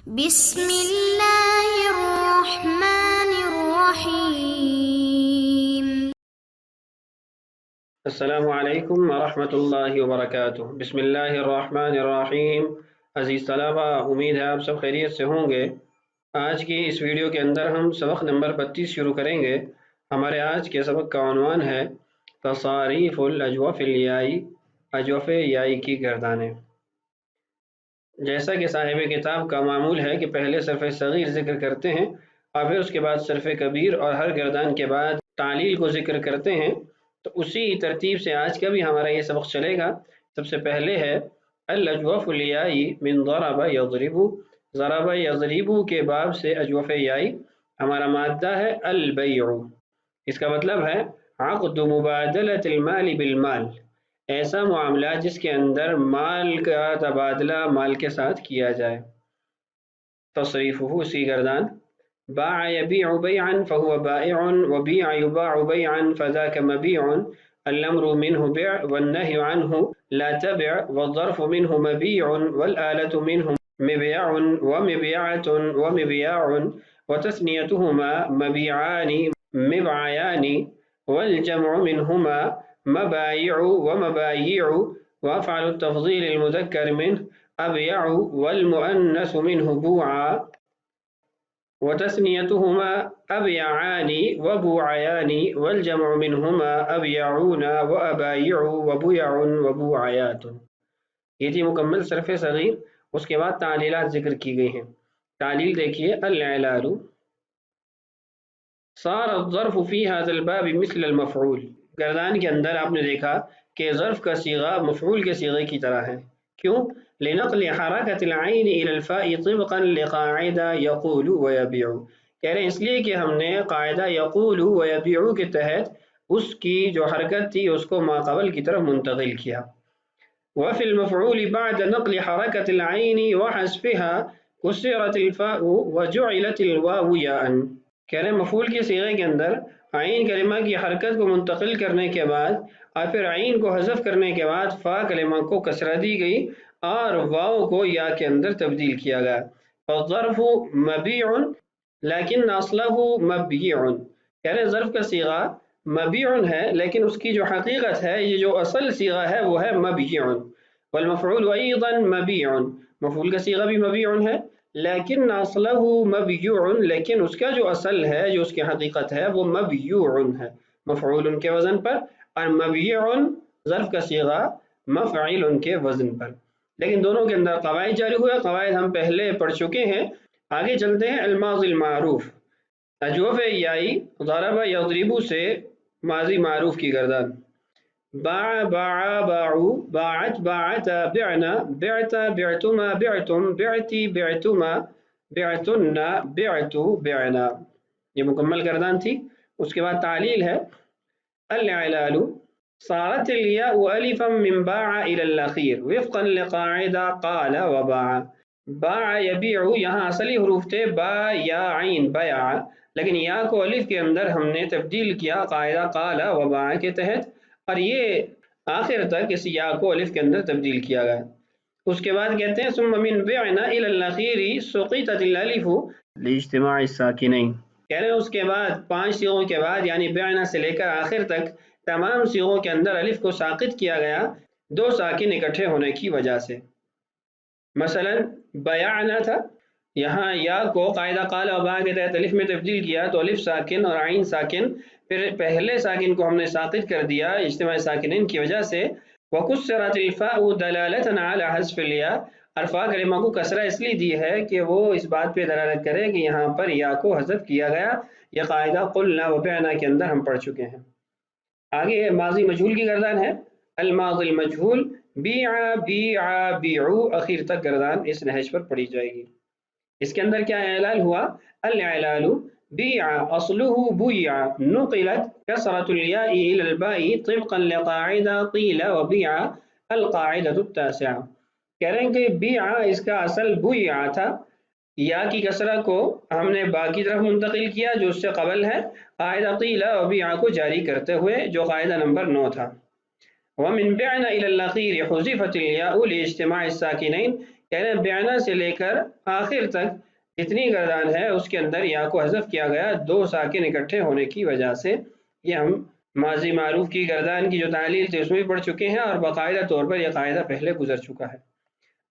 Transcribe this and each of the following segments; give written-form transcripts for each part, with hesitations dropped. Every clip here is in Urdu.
بسم اللہ الرحمن الرحیم۔ السلام علیکم ورحمۃ اللہ وبرکاتہ۔ بسم اللہ الرحمن الرحیم۔ عزیز طلبہ، امید ہے آپ سب خیریت سے ہوں گے۔ آج کی اس ویڈیو کے اندر ہم سبق نمبر 32 شروع کریں گے۔ ہمارے آج کے سبق کا عنوان ہے تصاریف الاجوف الیائی، اجوف یائی کی گردانیں۔ جیسا کہ صاحب کتاب کا معمول ہے کہ پہلے صرف صغیر ذکر کرتے ہیں اور پھر اس کے بعد صرف کبیر اور ہر گردان کے بعد تعلیل کو ذکر کرتے ہیں، تو اسی ترتیب سے آج کا بھی ہمارا یہ سبق چلے گا۔ سب سے پہلے ہے الاجوف الیائی من ضرب یضرب، ضرب یضرب کے باب سے اجوف یائی ہمارا مادہ ہے البیع۔ اس کا مطلب ہے عقد مبادلۃ المال بالمال، ایسا معاملہ جس کے اندر مال کا تبادلہ مال کے ساتھ کیا جائے۔ تصریفہ اسی گردان، باع یبیع بیعا فهو بائع، وبیع یباع بیعا فذاک مبیع، الامر منه بيع والنهي عنه لا تبع، والظرف منه مبيع والآلة منه مبيع ومبيعة ومبياع، وتثنيتهما مبيعان مبعيان، والجمع منهما مبايع ومبايع، وأفعل التفضيل المذكر منه أبيع والمؤنث منه بوعا، وتثنيتهما أبيعان وبوعيان، والجمع منهما أبيعون وأبايع وبيع وبوعيات۔ یہ تھی مکمل صرف صغیر۔ اس کے بعد تعلیلات ذکر کی گئی ہیں۔ تعلیل دیکھیے، العلال صار الظرف في هذا الباب مثل المفعول، گردان کے اندر آپ نے دیکھا کہ ظرف کا صیغہ مفعول کے صیغے کی طرح ہے۔ کیوں؟ لنقل حرکت العین الى الفاء طبقا لقاعدہ یقول ویبیع، کہہ رہے ہیں اس لیے کہ ہم نے قاعدہ یقول ویبیع کے تحت اس کی جو حرکت تھی اس کو ما قبل کی طرف منتقل کیا۔ وفي المفعول بعد نقل حرکت العین وحذفها كسرت الفاء وجعلت الواو یاء، کہہ رہے ہیں مفعول کے صیغے کے اندر عین کلمہ کی حرکت کو منتقل کرنے کے بعد اور پھر عین کو حذف کرنے کے بعد فا کلمہ کو کسرہ دی گئی اور واو کو یا کے اندر تبدیل کیا گیا۔ فالظرف مبیع لیکن اصلہ مبیع، کہہ رہے ہیں ظرف کا صیغہ مبیع ہے لیکن اس کی جو حقیقت ہے، یہ جو اصل صیغہ ہے وہ ہے مبیع۔ والمفعول ایضا مبیع، مفعول کا صیغہ بھی مبیع ہے لیکن اصلہ مبیع، لیکن اس کا جو اصل ہے، جو اس کی حقیقت ہے، وہ مبیع ہے، مفعول کے وزن پر، اور مبیع ظرف کا صیغہ مفعول کے وزن پر۔ لیکن دونوں کے اندر قواعد جاری ہوئے، قواعد ہم پہلے پڑھ چکے ہیں۔ آگے چلتے ہیں الماضی المعروف، اجوف یائی ضرب یضرب سے ماضی معروف کی گردان۔ باع باعا باعو، باعت باعتا بعنا، بعتا بعتما بعتم، بعتی بعتما بعتن، بعتو بعنا۔ یہ مکمل گردان تھی۔ اس کے بعد تعلیل ہے العلال صارت الياء الفا من باع الى الاخیر وفقا لقاعدہ قال وباع۔ باع یبیع یہاں اصلی حروف تھے با یا عین بیع، لیکن یا کو الف کے اندر ہم نے تبدیل کیا قاعدہ قال وباع کے تحت، اور یہ آخر تک اس یا کو الف کے اندر تبدیل کیا گیا۔ اس کے بعد کہتے ہیں ثم من بعنا الى الاخیر سقطت الالف لاجتماع الساکنین، کہہ رہے ہیں اس کے بعد 5 صیغوں کے بعد یعنی بعنا سے لے کر آخر تک تمام صیغوں کے اندر الف کو ساقط کیا گیا 2 ساکن اکٹھے ہونے کی وجہ سے۔ مثلا بیعنا تھا، یہاں یا کو قاعدہ قال و باع کے تحت الف میں تبدیل کیا تو الف ساکن اور عین ساکن، پھر پہلے ساکن کو ہم نے ساقط کر دیا اجتماع ساکنین کی وجہ سے۔ وکسرت الفاء دلالۃ علی حذف الیا، اور فا کلمہ کو کسرہ اس لیے دی ہے کہ وہ اس بات پہ دلالت کرے کہ یہاں پر یا کو حذف کیا گیا۔ یہ قاعدہ قلنا و بعنا کے اندر ہم پڑھ چکے ہیں۔ آگے ماضی مجہول کی گردان ہے الماضی المجہول، بیع بیع بیعو، اخیر تک گردان اس نہج پر پڑھی جائے گی۔ اس کے اندر کیا اعلال ہوا؟ العلال بیع اصلہ بیع نقلت کسرۃ الیاء الی الباء طبقا لقاعدہ قیل وبیع القاعدۃ التاسعہ، کہہ رہے ہیں کہ بیع اس کا اصل بیع تھا، یا کی کسرہ کو ہم نے با کی طرف منتقل کیا جو اس سے قبل ہے، قاعدہ قیل و بیع کو جاری کرتے ہوئے جو قاعدہ نمبر 9 تھا۔ ومن بعنا الى الاخیر حذفت الياء لاجتماع الساکنین، کہہ رہے ہیں بیعنا سے لے کر آخر تک جتنی گردان ہے اس کے اندر یا کو حذف کیا گیا دو ساکن اکٹھے ہونے کی وجہ سے۔ یہ ہم ماضی معروف کی گردان کی جو تعلیل تھی اس میں بھی پڑھ چکے ہیں، اور باقاعدہ طور پر یہ قاعدہ پہلے گزر چکا ہے۔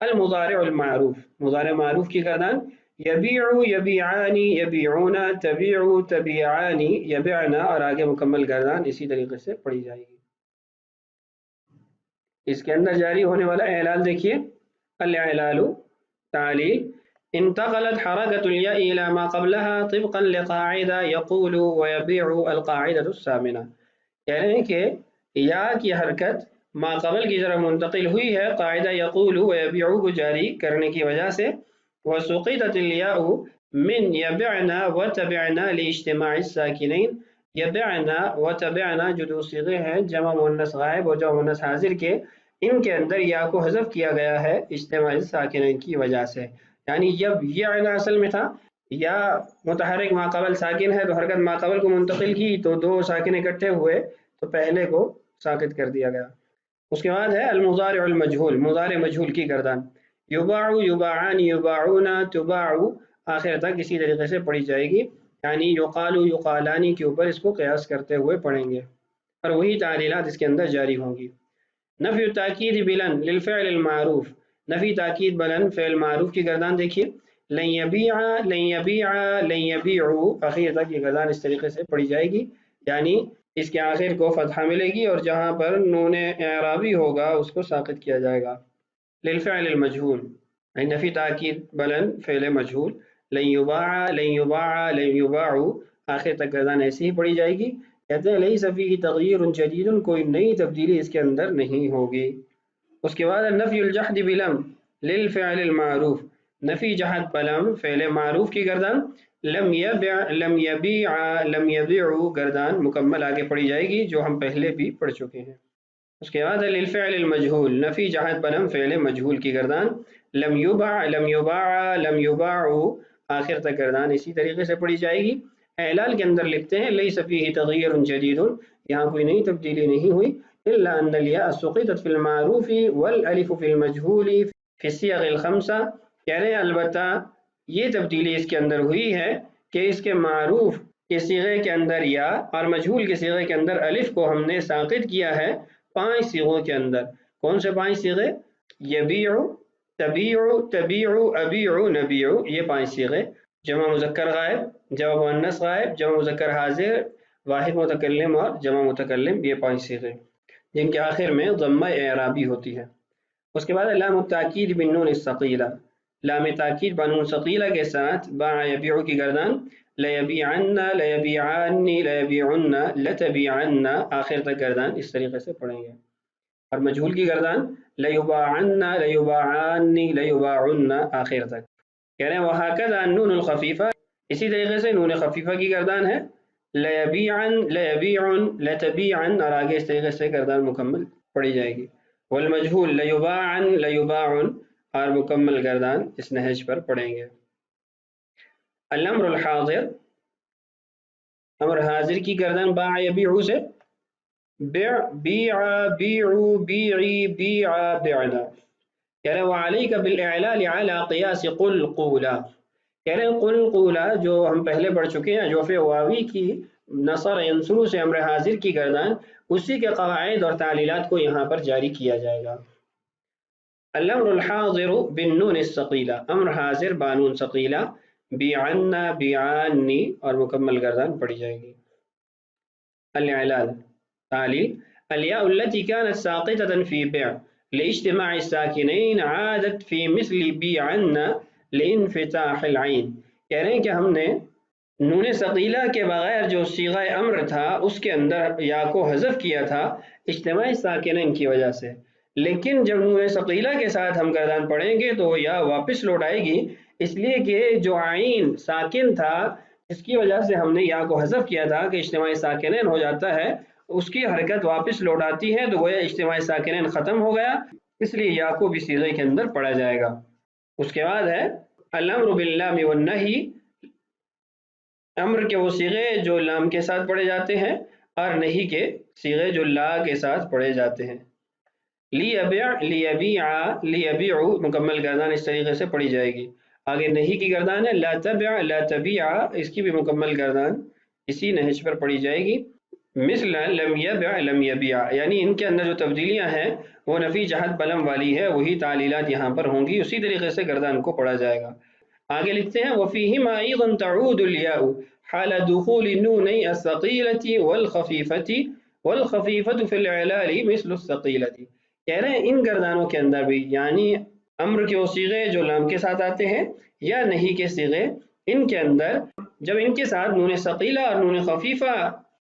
المضارع المعروف، مضارع معروف کی گردان یبیع، یبیعان، یبیعون، تبیع، تبیعان، یبعنا، اور آگے مکمل گردان اسی طریقے سے پڑھی جائے گی۔ اس کے اندر جاری ہونے والا اعلال دیکھیے، الاعلال تعلیل، انتقلت حركة الياء إلى ما قبلها طبقا لقاعدة يقول ويبيع القاعدة الثامنة، کہہ رہے ہیں کہ یا کی حرکت ما قبل کی طرف منتقل ہوئی ہے قاعدہ یقول و یبیع کو جاری کرنے کی وجہ سے، وسقطت الیاء من یبعنا وتبعنا لاجتماع الساکنین، یبعنا وتبعنا جو دو صیغے ہیں جمع مؤنث غائب اور جمع مؤنث حاضر کے، ان کے اندر یا کو حذف کیا گیا ہے اجتماع الساکنین کی وجہ سے، یعنی یبعنا اصل میں تھا یا متحرک ما قبل ساکن ہے تو حرکت ما قبل کو منتقل کی تو دو ساکن اکٹھے ہوئے تو پہلے کو ساکت کر دیا گیا۔ اس کے بعد ہے المضارع المجہول، مضارع مجہول کی گردان یباع، یباعان، یباعون، تباع، آخر تک اسی طریقے سے پڑھی جائے گی، یعنی یقال، یقالانی کے اوپر اس کو قیاس کرتے ہوئے پڑھیں گے اور وہی تعلیلات اس کے اندر جاری ہوں گی۔ نفی تاکید بلن للفعل المعروف، نفی تاکید بلن فعل معروف کی گردان دیکھیے، لن یبیع، لن یبیع، لن یبیعوا، آخر تک یہ گردان اس طریقے سے پڑھی جائے گی، یعنی اس کے آخر کو فتحہ ملے گی اور جہاں پر نون اعرابی ہوگا اس کو ساقط کیا جائے گا۔ للفعل المجہول، نفی تاکید بلن فعل مجہول، لن یباع، لن یباع، لن یباعوا، آخر تک گردان ایسی ہی پڑھی جائے گی۔ کہتے ہیں لیس فیہ تغییر جدید، کوئی نئی تبدیلی اس کے اندر نہیں ہوگی۔ اس کے بعد نفی الجحد بلم للفعل المعروف، نفی جحد بلم فعل معروف کی گردان لم یبع، لم یبیع، لم یبیعوا، گردان مکمل آگے پڑھی جائے گی جو ہم پہلے بھی پڑھ چکے ہیں۔ اس کے بعد للفعل المجہول، نفی جحد بلم فعل مجہول کی گردان لم یبع، لم یباع، لم یباعوا، آخر تک گردان اسی طریقے سے پڑھی جائے گی۔ اعلال کے اندر لکھتے ہیں لیس فیہ تغییر جدید، یہاں کوئی نئی تبدیلی نہیں ہوئی، الا ان الیاء سقطت فی المعروف والالف فی المجہول فی الصیغ الخمسہ، کہہ رہے ہیں البتہ یہ تبدیلی اس کے اندر ہوئی ہے کہ اس کے معروف کے صیغے کے اندر یا اور مجہول کے صیغے کے اندر الف کو ہم نے ساقط کیا ہے 5 صیغوں کے اندر۔ کون سے 5 صیغے؟ یبیع، تبیع، تبیع، ابیع، نبیع، یہ 5 صیغے، جمع مذکر غائب، جمع مؤنث غائب، جمع مذکر حاضر، واحد متکلم اور جمع متکلم، یہ 5 صیغے جن کے آخر میں ضمہ اعرابی ہوتی ہے۔ اس کے بعد لام التاکید بالنون الثقیلہ، لام تاکید بنون ثقیلہ کے ساتھ باع یبیع کی گردان لیبیعن، لیبیعان، لیبیعن، لتبیعن، آخر تک گردان اس طریقے سے پڑھیں گے۔ اور مجہول کی گردان لیباعن، لیباعان، لیباعن، آخر تک۔ کہہ رہے ہیں وہکذا النون الخفیفہ، اسی طریقے سے نون خفیفہ کی گردان ہے لیبیعن، لیبیعن، لتبیعن، اور آگے اس طریقے سے گردان مکمل پڑھی جائے گی۔ والمجہول لیباعن، لیباعن، اور مکمل گردان اس نہج پر پڑھیں گے۔ الامر الحاضر، امر حاضر کی گردان باع یبیع سے بیع، بیع، بیعوا، بیعی، بیع، بیعنا، کہہ رہے ہیں وعلیک بالاعلال علی قیاس قل قولا، کہہ رہے ہیں قل قولا جو ہم پہلے پڑھ چکے ہیں جوف واوی کی نصر ینصر سے امر حاضر کی گردان اسی کے قواعد اور تعلیلات کو یہاں پر جاری کیا جائے گا۔ الامر الحاضر بالنون الثقیلہ، امر حاضر بانون ثقیلہ، بیعن، بیعانی، اور مکمل گردان پڑھی جائے گی۔ الاعلال تعلیل الیاء التي كانت ساقطة في بیع لاجتماع الساکنین عادت في مثل بیعن لانفتاح العین، کہہ رہے ہیں کہ ہم نے نون ثقیلہ کے بغیر جو صیغہ امر تھا اس کے اندر یا کو حذف کیا تھا اجتماع ساکنین کی وجہ سے، لیکن جب نون ثقیلہ کے ساتھ ہم گردان پڑھیں گے تو یا واپس لوٹ آئے گی، اس لیے کہ جو عین ساکن تھا اس کی وجہ سے ہم نے یا کو حذف کیا تھا کہ اجتماع ساکنین ہو جاتا ہے، اس کی حرکت واپس لوٹ آتی ہے تو گویا اجتماع ساکنین ختم ہو گیا، اس لیے یا کو بھی صیغے کے اندر پڑھا جائے گا۔ اس کے بعد ہے الامر باللام والنہی، امر کے وہ صیغے جو لام کے ساتھ پڑھے جاتے ہیں اور نہیں کے صیغے جو لا کے ساتھ پڑھے جاتے ہیں۔ لیبیع لیبیع لیبیع مکمل گردان اس طریقے سے پڑھی جائے گی. آگے نہیں کی گردان ہے لا تبع لا تبیع، اس کی بھی مکمل گردان اسی نہج پر پڑھی جائے گی. مثل لم یبع لم یبیع، یعنی ان کے اندر جو تبدیلیاں ہیں وہ نفی جہت بلم والی ہے، وہی تعلیلات یہاں پر ہوں گی، اسی طریقے سے گردان کو پڑھا جائے گا. آگے لکھتے ہیں وفيهما أيضا تعود الياء حال دخول النون الثقيلة والخفيفة في الإعلال مثل الثقيلة. کہہ رہے ہیں ان گردانوں کے اندر بھی، یعنی امر کے وہ صیغے جو لام کے ساتھ آتے ہیں یا نہیں کے صیغے، ان کے اندر جب ان کے ساتھ نون ثقیلہ اور نون خفیفہ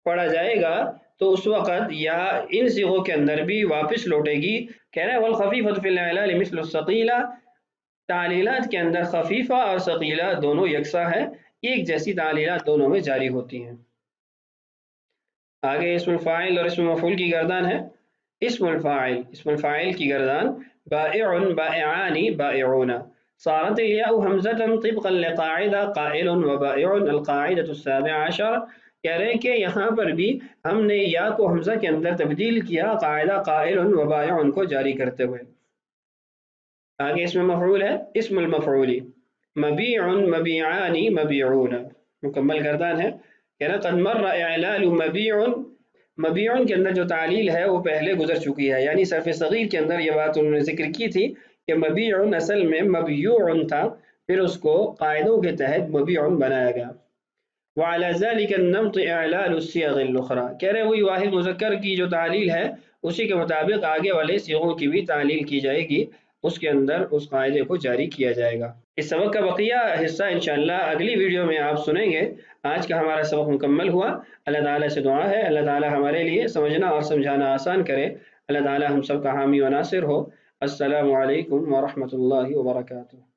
پڑھا جائے گا تو اس وقت یا ان صیغوں کے اندر بھی واپس لوٹے گی. کہہ رہے ہیں والخفیفة في الإعلال مثل الثقيلة، تعلیلات کے اندر خفیفہ اور ثقیلہ دونوں یکساں ہیں، ایک جیسی تعلیلات دونوں میں جاری ہوتی ہیں. آگے اسم الفاعل اور اسم مفعول کی گردان ہے. اسم الفاعل کی گردان بائع بائعان بائعون. صارت الياء حمزة طبقا لقاعدة قائل وبائع القاعدة السابعة عشر. کہہ رہے ہیں کہ یہاں پر بھی ہم نے یا کو حمزہ کے اندر تبدیل کیا قاعدہ قائل وبائع کو جاری کرتے ہوئے. آگے اسم مفعول ہے اسم المفعول مبیع مبیعان مبیعون، مکمل گردان ہے. کہنا قد مر اعلال مبیع، مبیع کے اندر جو تعلیل ہے وہ پہلے گزر چکی ہے، یعنی صرف صغیر کے اندر یہ بات انہوں نے ذکر کی تھی کہ مبیع اصل میں مبیوع تھا، پھر اس کو قاعدوں کے تحت مبیع بنایا گیا. وعلى ذلك النمط اعلال الصيغ الاخرى. کہہ رہے وہی واحد مذکر کی جو تعلیل ہے اسی کے مطابق آگے والے صیغوں کی بھی تعلیل کی جائے گی، اس کے اندر اس قاعدے کو جاری کیا جائے گا. اس سبق کا بقیہ حصہ انشاءاللہ اگلی ویڈیو میں آپ سنیں گے. آج کا ہمارا سبق مکمل ہوا. اللہ تعالیٰ سے دعا ہے اللہ تعالیٰ ہمارے لیے سمجھنا اور سمجھانا آسان کرے. اللہ تعالیٰ ہم سب کا حامی و ناصر ہو. السلام علیکم ورحمۃ اللہ وبرکاتہ.